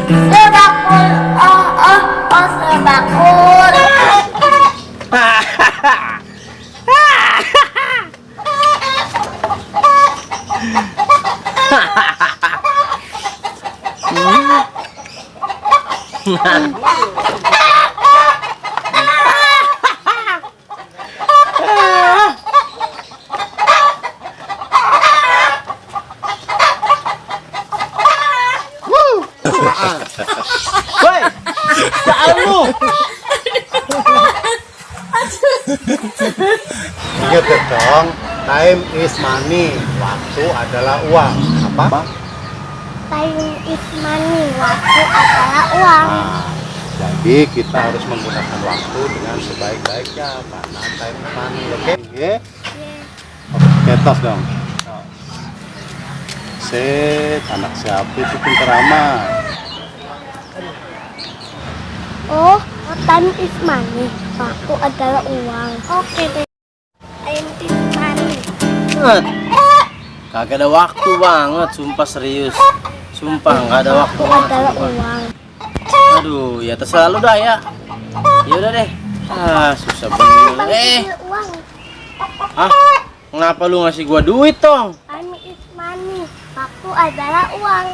Sebakul, sebakul. Woi, jangan lu. Ingat dong, time is money. Waktu adalah uang. Apa? Time is money. Waktu adalah uang. Nah, jadi kita harus menggunakan waktu dengan sebaik-baiknya karena time is money. Oke? Oke, tos dong. Set, anak siapa itu pintar amat. Oh, time is money. Waktu adalah uang. Oke deh. Time is money. Kagak ada waktu banget, sumpah serius. Sumpah nggak ada waktu Waktu banget, adalah sumpah. uang. Aduh, ya terserah lu dah ya. Ya udah deh. Susah bener. Time is uang. Kenapa lu ngasih gua duit tong? Time is money. Waktu adalah uang.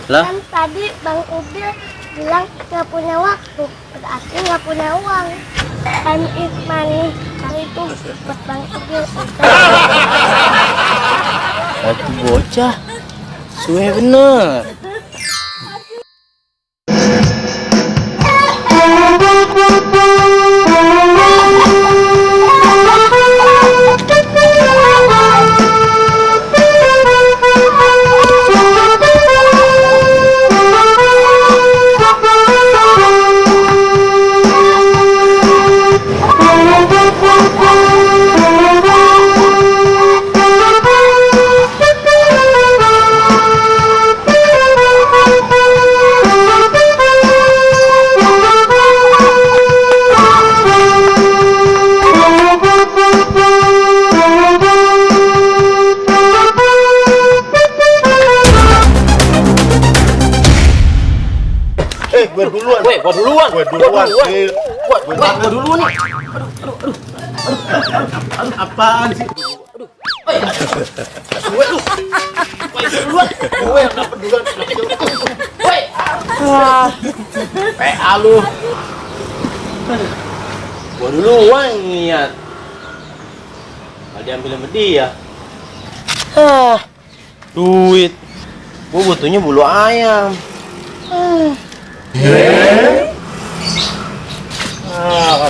Lah, Kan tadi Bang Ubil bilang nggak punya waktu, berarti nggak punya uang. Time is money. Kali itu buat Bang Ubil. itu bocah. Suwe bener. Gue duluan. Weh, gua duluan. Gue duluan. Gua dulu nih. Apaan sih? Suwe lu. Weh, gua duluan. Gue yang dapet duluan. Weh. PA lu. Gua duluan niat. Kalau diambil sama dia. Duit. Gua butuhnya bulu ayam.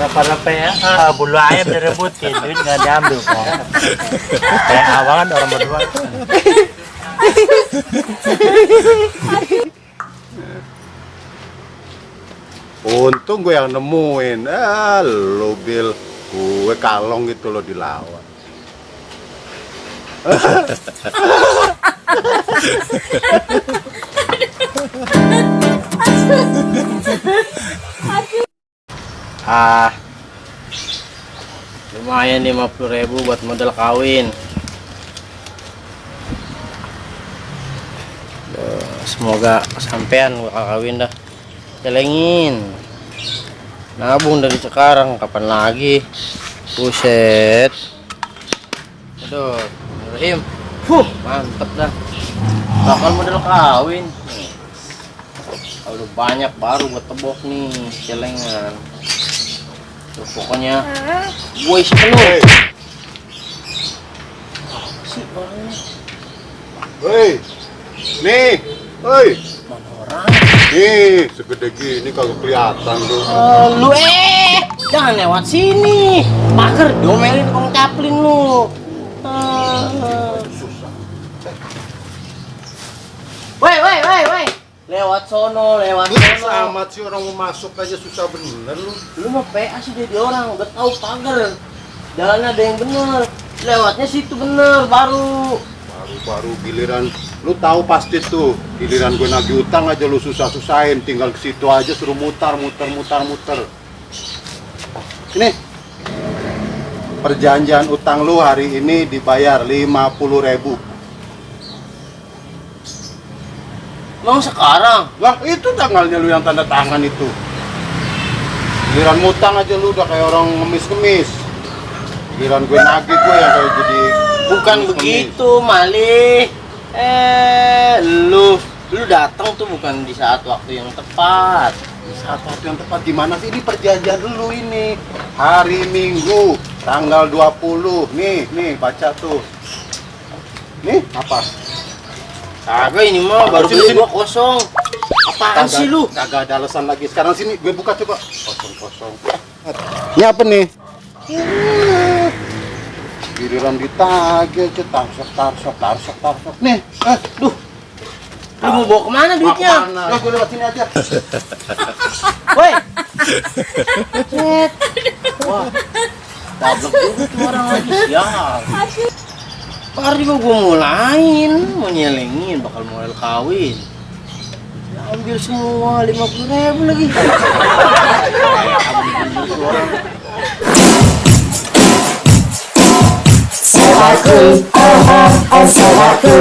Karena PA bulu ayam direbutin, duit nggak diambil kok. PA banget orang berdua. Untung gue yang nemuin. Lo Bil, gue kalong gitu lo dilawan. Lumayan 50.000 buat modal kawin. Semoga kesampean gua kawin dah. Celengin. Nabung dari sekarang, kapan lagi? Buset. Aduh, Rahim. Mantep dah. Bakal modal kawin. Kalau banyak baru gua tebok nih celengan. Tuh, pokoknya gue isi penuh. Hei, nih, hei, Mana orang? nih, segede gini kagak kelihatan tuh. Lu jangan lewat sini. Mager domelin kong caplin lu. Woi. Lewat sono. Susah amat sih orang mau masuk aja susah bener lu. Lu mah PA sih jadi orang, udah tahu pagar. Jalan ada yang bener. Lewatnya situ bener baru. Baru giliran lu tahu pasti tuh giliran gue nagih utang aja lu susah-susahin, tinggal ke situ aja suruh mutar. Ini perjanjian utang lu hari ini dibayar 50.000. Emang sekarang? Lah itu tanggalnya lu yang tanda tangan itu. Giliran ngutang aja lu udah kayak orang ngemis-ngemis. Giliran gue nagih gue yang kayak jadi Bukan ngemis-ngemis. begitu, Mali. Lu datang tuh bukan di saat waktu yang tepat. Saat waktu yang tepat gimana sih? Ini perjanjian dulu ini. Hari Minggu, tanggal 20. Nih, baca tuh. Nih, apa? Kagak ini mah baru Sini, beli sini. gua kosong. Apaan sih lu? Kagak ada alasan lagi. Sekarang sini gue buka coba. Kosong. Ini apa nih? Giliran ditagih aja tarsok. Nih, Duh. Lu mau bawa kemana duitnya? Nah, gue lewat sini aja. Woi. Cet. Wah. Dablek juga tuh orang lagi sial. Par juga gua mulain, mau nyelengin, bakal mulai kawin. Ya, ambil semua 50.000 lagi. Salaku, oh oh oh salaku.